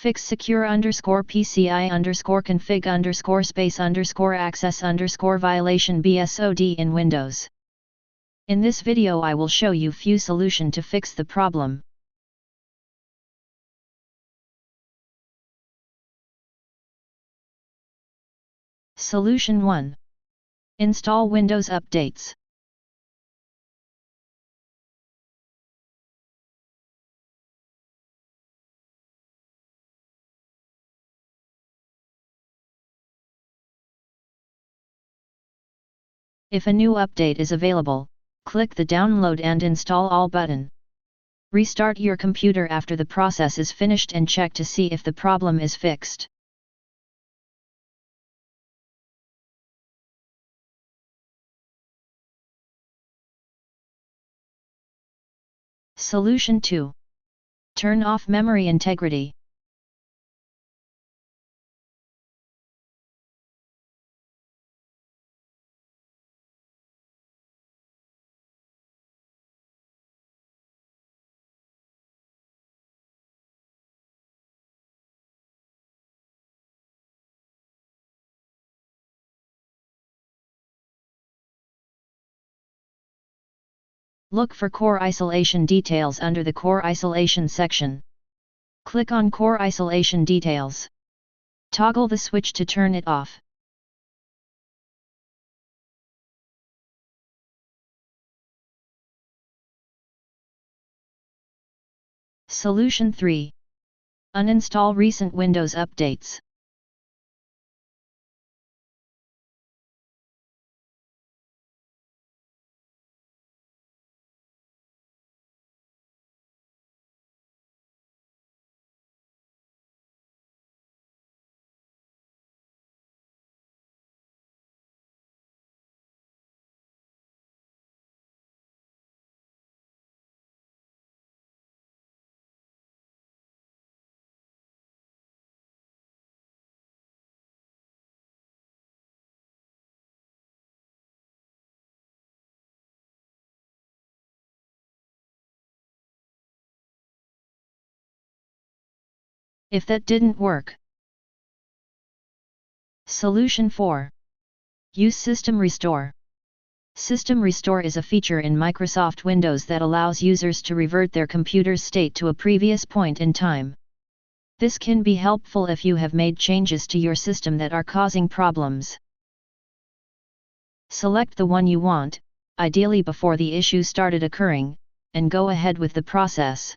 fix secure_PCI_config_space_access_violation BSOD in Windows. In this video I will show you few solution to fix the problem. Solution 1. Install Windows updates. If a new update is available, click the Download and Install All button. Restart your computer after the process is finished and check to see if the problem is fixed. Solution 2. Turn off memory integrity. Look for Core Isolation Details under the Core Isolation section. Click on Core Isolation Details. Toggle the switch to turn it off. Solution 3. Uninstall recent Windows updates. If that didn't work. Solution 4. Use System Restore. System Restore is a feature in Microsoft Windows that allows users to revert their computer's state to a previous point in time. This can be helpful if you have made changes to your system that are causing problems. Select the one you want, ideally before the issue started occurring, and go ahead with the process.